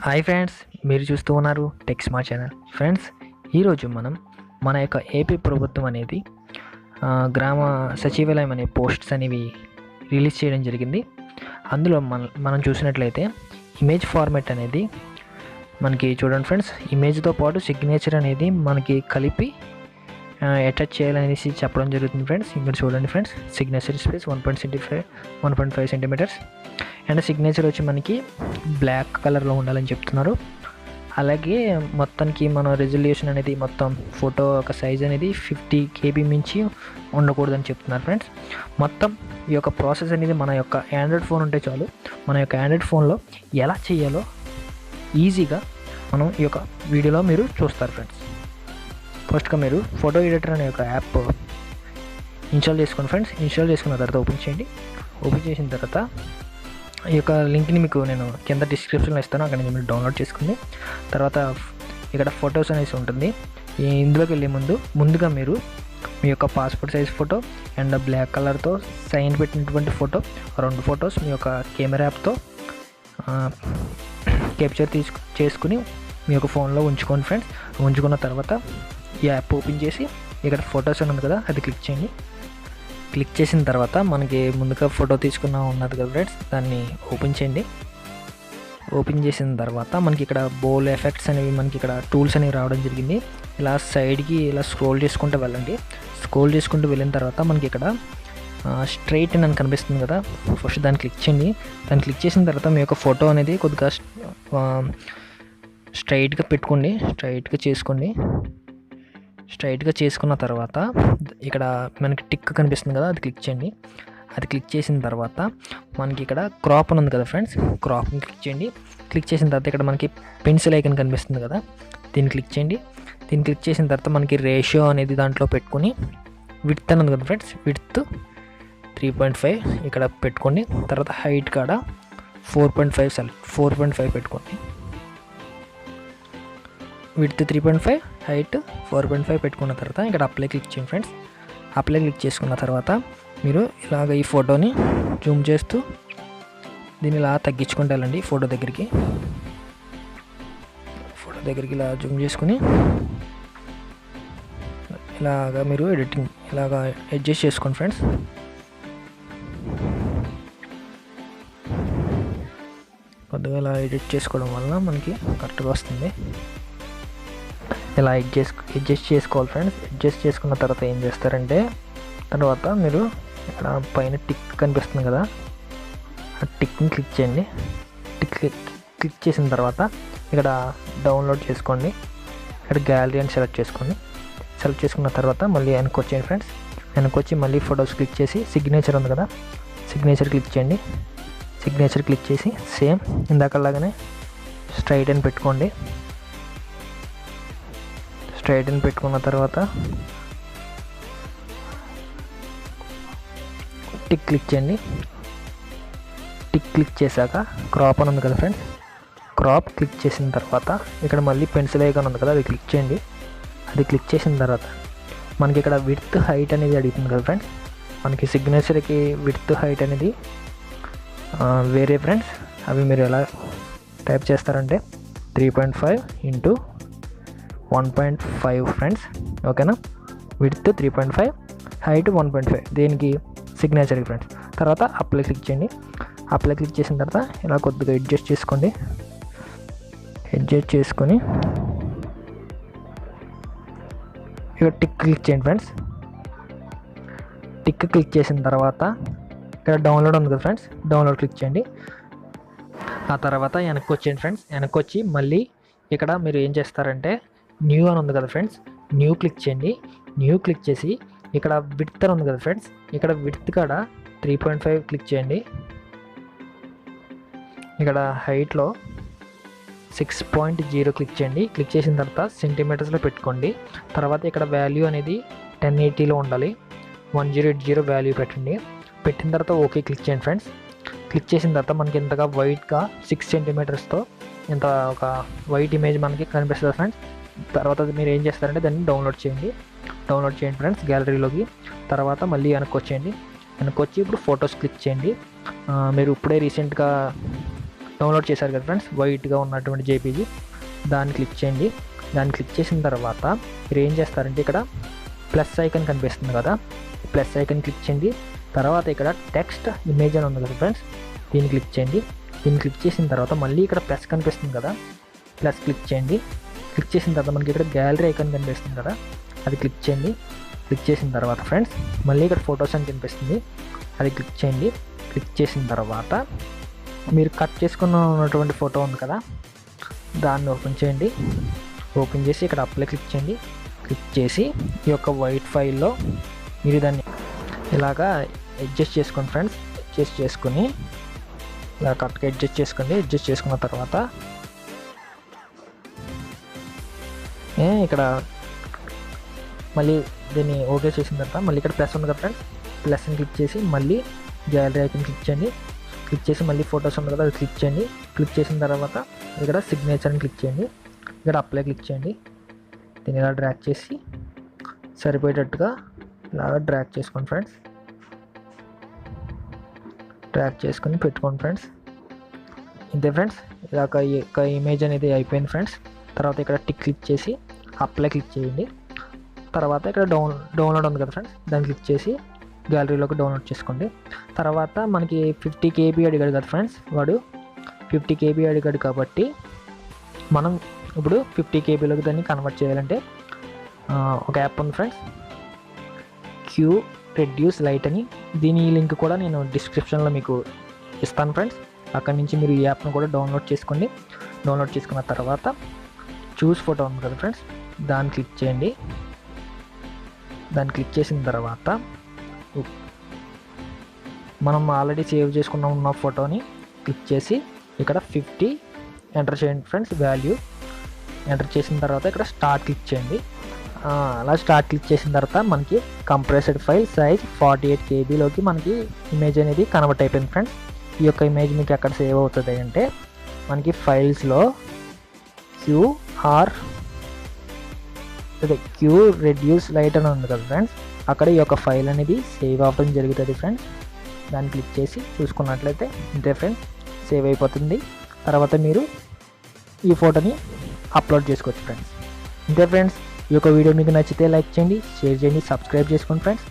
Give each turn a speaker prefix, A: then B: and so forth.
A: Hi friends, మీరు చూస్తూ ఉన్నారు టెక్ స్మార్ట్ ఛానల్. ఫ్రెండ్స్, ఈరోజు మనం మన యొక్క ఏపీ ప్రభుత్వం అనేది గ్రామ సచివాలయం అనే పోస్ట్స్ అనేవి రిలీజ్ చేయడం జరిగింది. అందులో మనం చూసినట్లయితే ఇమేజ్ ఫార్మాట్ అనేది మనకి చూడండి ఫ్రెండ్స్, ఇమేజ్తో పాటు సిగ్నేచర్ అనేది మనకి కలిపి అటాచ్ చేయాలనేసి చెప్పడం జరుగుతుంది ఫ్రెండ్స్. ఇక్కడ చూడండి friends, signature space 1.5 centimetres and signature వచ్చి మనకి బ్లాక్ కలర్లో ఉండాలని చెప్తున్నారు. అలాగే మొత్తానికి మన రెజల్యూషన్ అనేది మొత్తం ఫోటో ఒక సైజ్ అనేది 50 KB మించి ఉండకూడదని చెప్తున్నారు ఫ్రెండ్స్. మొత్తం ఈ యొక్క ప్రాసెస్ అనేది మన యొక్క ఆండ్రాయిడ్ ఫోన్ ఉంటే చాలు. మన యొక్క ఆండ్రాయిడ్ ఫోన్లో ఎలా చేయాలో ఈజీగా మనం ఈ యొక్క వీడియోలో మీరు చూస్తారు ఫ్రెండ్స్. ఫస్ట్గా మీరు ఫోటో ఎడిటర్ అనే ఒక యాప్ ఇన్స్టాల్ చేసుకోండి ఫ్రెండ్స్. ఇన్స్టాల్ చేసుకున్న తర్వాత ఓపెన్ చేయండి. ఓపెన్ చేసిన తర్వాత ఈ యొక్క లింక్ని మీకు నేను కింద డిస్క్రిప్షన్లో ఇస్తాను, అక్కడ నుంచి మీరు డౌన్లోడ్ చేసుకుని తర్వాత ఇక్కడ ఫొటోస్ అనేసి ఉంటుంది. ఇందులోకి వెళ్ళే ముందుగా మీరు మీ యొక్క passport size photo and black కలర్తో సైన్ పెట్టినటువంటి ఫోటో, 2 ఫొటోస్ మీ యొక్క కెమెరా యాప్తో క్యాప్చర్ చేసుకుని మీ యొక్క ఫోన్లో ఉంచుకోండి ఫ్రెండ్స్. ఉంచుకున్న తర్వాత ఈ యాప్ ఓపెన్ చేసి ఇక్కడ ఫొటోస్ అని ఉంది కదా, అది క్లిక్ చేయండి. క్లిక్ చేసిన తర్వాత మనకి ముందుగా ఫోటో తీసుకున్న ఉన్నది కదా ఫ్రెండ్స్, దాన్ని ఓపెన్ చేయండి. ఓపెన్ చేసిన తర్వాత మనకి ఇక్కడ బోల్ ఎఫెక్ట్స్ అనేవి మనకి ఇక్కడ టూల్స్ అనేవి రావడం జరిగింది. ఇలా సైడ్కి ఇలా స్క్రోల్ చేసుకుంటూ వెళ్ళండి. స్క్రోల్ చేసుకుంటూ వెళ్ళిన తర్వాత మనకి ఇక్కడ స్ట్రైట్ అని కనిపిస్తుంది కదా, ఫస్ట్ దాన్ని క్లిక్ చేయండి. దాన్ని క్లిక్ చేసిన తర్వాత మీ యొక్క ఫోటో అనేది కొద్దిగా స్ట్రైట్గా పెట్టుకోండి. స్ట్రైట్గా చేసుకున్న తర్వాత ఇక్కడ మనకి టిక్ కనిపిస్తుంది కదా, అది క్లిక్ చేయండి. అది క్లిక్ చేసిన తర్వాత మనకి ఇక్కడ క్రాప్ అని ఉంది కదా ఫ్రెండ్స్, క్రాప్ని క్లిక్ చేయండి. క్లిక్ చేసిన తర్వాత ఇక్కడ మనకి పెన్సిల్ ఐకన్ కనిపిస్తుంది కదా, దీన్ని క్లిక్ చేయండి. దీన్ని క్లిక్ చేసిన తర్వాత మనకి రేషియో అనేది దాంట్లో పెట్టుకొని విడ్త్ అని ఉంది కదా ఫ్రెండ్స్, విడ్త్ 3.5 ఇక్కడ పెట్టుకోండి. తర్వాత హైట్ కాడ 4.5 పెట్టుకోండి. విడ్త్ 3.5, హైట్ 4.5 పెట్టుకున్న తర్వాత ఇక్కడ అప్లై క్లిక్ చేయండి ఫ్రెండ్స్. అప్లై క్లిక్ చేసుకున్న తర్వాత మీరు ఇలాగ ఈ ఫోటోని జూమ్ చేస్తూ దీన్ని ఇలా తగ్గించుకుంటూ వెళ్ళండి. ఫోటో దగ్గరికి ఇలా జూమ్ చేసుకుని ఇలాగా మీరు ఎడిటింగ్ ఇలాగా అడ్జస్ట్ చేసుకోండి ఫ్రెండ్స్. కొద్దిగా ఇలా ఎడిట్ చేసుకోవడం వలన మనకి కరెక్ట్గా వస్తుంది. ఇలా అడ్జస్ట్ చేసుకోవాలి ఫ్రెండ్స్. అడ్జస్ట్ చేసుకున్న తర్వాత ఏం చేస్తారంటే, తర్వాత మీరు ఇక్కడ పైన టిక్ కనిపిస్తుంది కదా, ఆ టిక్ని క్లిక్ చేయండి. క్లిక్ చేసిన తర్వాత ఇక్కడ డౌన్లోడ్ చేసుకోండి. ఇక్కడ గ్యాలరీ అని సెలెక్ట్ చేసుకోండి. సెలెక్ట్ చేసుకున్న తర్వాత మళ్ళీ వెనక్కి వచ్చేయండి ఫ్రెండ్స్. వెనక్కి వచ్చి మళ్ళీ ఫొటోస్ క్లిక్ చేసి సిగ్నేచర్ ఉంది కదా, సిగ్నేచర్ క్లిక్ చేయండి. సిగ్నేచర్ క్లిక్ చేసి సేమ్ ఇందాకలాగానే స్ట్రైట్ అని పెట్టుకోండి. స్ట్రైట్ అని పెట్టుకున్న తర్వాత టిక్ క్లిక్ చేయండి. టిక్ క్లిక్ చేశాక క్రాప్ అని ఉంది కదా ఫ్రెండ్స్, క్రాప్ క్లిక్ చేసిన తర్వాత ఇక్కడ మళ్ళీ పెన్సిల్ ఐకాన్ ఉంది కదా, అది క్లిక్ చేయండి. అది క్లిక్ చేసిన తర్వాత మనకి ఇక్కడ విడ్త్ హైట్ అనేది అడుగుతుంది కదా ఫ్రెండ్స్. మనకి సిగ్నేచర్కి విడ్త్ హైట్ అనేది వేరే ఫ్రెండ్స్. అవి మీరు ఎలా టైప్ చేస్తారంటే 3.5 ఇంటూ 1.5 ఫ్రెండ్స్, ఓకేనా. విడ్త్ 3.5, హైట్ 1.5, దేనికి సిగ్నేచర్కి ఫ్రెండ్స్. తర్వాత అప్లై క్లిక్ చేయండి. అప్లై క్లిక్ చేసిన తర్వాత ఇలా కొద్దిగా అడ్జస్ట్ చేసుకోండి. అడ్జస్ట్ చేసుకొని ఇక్కడ టిక్ క్లిక్ చేయండి ఫ్రెండ్స్. టిక్ క్లిక్ చేసిన తర్వాత ఇక్కడ డౌన్లోడ్ ఉంది కదా ఫ్రెండ్స్, డౌన్లోడ్ క్లిక్ చేయండి. ఆ తర్వాత వెనక్కి వచ్చేయండి ఫ్రెండ్స్. వెనక్కి వచ్చి మళ్ళీ ఇక్కడ మీరు ఏం చేస్తారంటే న్యూ అని ఉంది కదా ఫ్రెండ్స్, న్యూ క్లిక్ చేయండి. న్యూ క్లిక్ చేసి ఇక్కడ విడ్త్ అని ఉంది కదా ఫ్రెండ్స్, ఇక్కడ విడ్త్ కాడ 3.5 క్లిక్ చేయండి. ఇక్కడ హైట్లో 6.0 క్లిక్ చేయండి. క్లిక్ చేసిన తర్వాత సెంటీమీటర్స్లో పెట్టుకోండి. తర్వాత ఇక్కడ వాల్యూ అనేది 1080లో ఉండాలి. 1080 వాల్యూ పెట్టండి. పెట్టిన తర్వాత ఓకే క్లిక్ చేయండి ఫ్రెండ్స్. క్లిక్ చేసిన తర్వాత మనకి ఇంతగా వైట్గా 6 సెంటీమీటర్స్తో ఇంత ఒక వైట్ ఇమేజ్ మనకి కనిపిస్తుంది ఫ్రెండ్స్. తర్వాత మీరు ఏం చేస్తారంటే దాన్ని డౌన్లోడ్ చేయండి ఫ్రెండ్స్ గ్యాలరీలోకి. తర్వాత మళ్ళీ వెనక్కి వచ్చేయండి. వెనక్కి వచ్చి ఇప్పుడు ఫొటోస్ క్లిక్ చేయండి. మీరు ఇప్పుడే రీసెంట్గా డౌన్లోడ్ చేశారు కదా ఫ్రెండ్స్, వైట్గా ఉన్నటువంటి జేపీజీ, దాన్ని క్లిక్ చేయండి. దాన్ని క్లిక్ చేసిన తర్వాత మీరు ఏం చేస్తారంటే ఇక్కడ ప్లస్ ఐకాన్ కనిపిస్తుంది కదా, ప్లస్ ఐకాన్ క్లిక్ చేయండి. తర్వాత ఇక్కడ టెక్స్ట్ ఇమేజ్ అని ఉంది కదా ఫ్రెండ్స్, దీన్ని క్లిక్ చేయండి. దీన్ని క్లిక్ చేసిన తర్వాత మళ్ళీ ఇక్కడ ప్లస్ కనిపిస్తుంది కదా, ప్లస్ క్లిక్ చేయండి. క్లిక్ చేసిన తర్వాత మనకి ఇక్కడ గ్యాలరీ ఐకాన్ కనిపిస్తుంది కదా, అది క్లిక్ చేయండి. క్లిక్ చేసిన తర్వాత ఫ్రెండ్స్ మళ్ళీ ఇక్కడ ఫొటోస్ అని కనిపిస్తుంది, అది క్లిక్ చేయండి. క్లిక్ చేసిన తర్వాత మీరు కట్ చేసుకున్నటువంటి ఫోటో ఉంది కదా, దాన్ని ఓపెన్ చేయండి. ఓపెన్ చేసి ఇక్కడ అప్లై క్లిక్ చేయండి. క్లిక్ చేసి ఈ యొక్క వైట్ ఫైల్లో మీరు దాన్ని ఇలాగా అడ్జస్ట్ చేసుకోండి ఫ్రెండ్స్. అడ్జస్ట్ చేసుకుని ఇలా కరెక్ట్గా అడ్జస్ట్ చేసుకోండి. అడ్జస్ట్ చేసుకున్న తర్వాత ఇక్కడ మళ్ళీ దీన్ని ఓకే చేసిన తర్వాత మళ్ళీ ఇక్కడ ప్లస్ ఉంది కదా ఫ్రెండ్స్, ప్లస్ని క్లిక్ చేసి మళ్ళీ గ్యాలరీ ఐకాన్ క్లిక్ చేయండి. క్లిక్ చేసి మళ్ళీ ఫొటోస్ ఉంది కదా, అది క్లిక్ చేయండి. క్లిక్ చేసిన తర్వాత ఇక్కడ సిగ్నేచర్ని క్లిక్ చేయండి. ఇక్కడ అప్లై క్లిక్ చేయండి. దీన్ని ఇలా డ్రాగ్ చేసి సరిపోయేటట్టుగా ఇలాగ డ్రాగ్ చేసుకోండి ఫ్రెండ్స్. డ్రాగ్ చేసుకొని పెట్టుకోండి ఫ్రెండ్స్. ఇంతే ఫ్రెండ్స్, ఇలాగ ఇమేజ్ అనేది అయిపోయింది ఫ్రెండ్స్. తర్వాత ఇక్కడ టిక్ క్లిక్ చేసి అప్లై క్లిక్ చేయండి. తర్వాత ఇక్కడ డౌన్లోడ్ ఉంది కదా ఫ్రెండ్స్, దాన్ని క్లిక్ చేసి గ్యాలరీలోకి డౌన్లోడ్ చేసుకోండి. తర్వాత మనకి 50 KB అడిగాడు కదా ఫ్రెండ్స్, వాడు 50 KB అడిగాడు కాబట్టి మనం ఇప్పుడు 50 KBలోకి దాన్ని కన్వర్ట్ చేయాలంటే ఒక యాప్ ఉంది ఫ్రెండ్స్, క్యూ రెడ్యూస్ లైట్ అని. దీని లింక్ కూడా నేను డిస్క్రిప్షన్లో మీకు ఇస్తాను ఫ్రెండ్స్. అక్కడి నుంచి మీరు ఈ యాప్ను కూడా డౌన్లోడ్ చేసుకోండి. డౌన్లోడ్ చేసుకున్న తర్వాత చూస్ ఫోటో ఉంది కదా ఫ్రెండ్స్, దాన్ని క్లిక్ చేయండి. దాన్ని క్లిక్ చేసిన తర్వాత మనం ఆల్రెడీ సేవ్ చేసుకున్న ఫోటోని క్లిక్ చేసి ఇక్కడ 50 ఎంటర్ చేయండి ఫ్రెండ్స్. వాల్యూ ఎంటర్ చేసిన తర్వాత ఇక్కడ స్టార్ట్ క్లిక్ చేయండి. అలా స్టార్ట్ క్లిక్ చేసిన తర్వాత మనకి కంప్రెస్డ్ ఫైల్ సైజ్ 48 KBలోకి మనకి ఇమేజ్ అనేది కన్వర్ట్ అయిపోయింది ఫ్రెండ్స్. ఈ యొక్క ఇమేజ్ మీకు ఎక్కడ సేవ్ అవుతుంది అంటే మనకి ఫైల్స్లో క్యూ రెడ్యూస్ లైట్ అని ఉంది కదా ఫ్రెండ్స్, అక్కడ ఈ యొక్క ఫైల్ అనేది సేవ్ అవ్వడం జరుగుతుంది ఫ్రెండ్స్. దాన్ని క్లిక్ చేసి చూసుకున్నట్లయితే ఇంతే ఫ్రెండ్స్, సేవ్ అయిపోతుంది. తర్వాత మీరు ఈ ఫోటోని అప్లోడ్ చేసుకోవచ్చు ఫ్రెండ్స్. ఇంతే ఫ్రెండ్స్, ఈ యొక్క వీడియో మీకు నచ్చితే లైక్ చేయండి, షేర్ చేయండి, సబ్స్క్రైబ్ చేసుకోండి ఫ్రెండ్స్.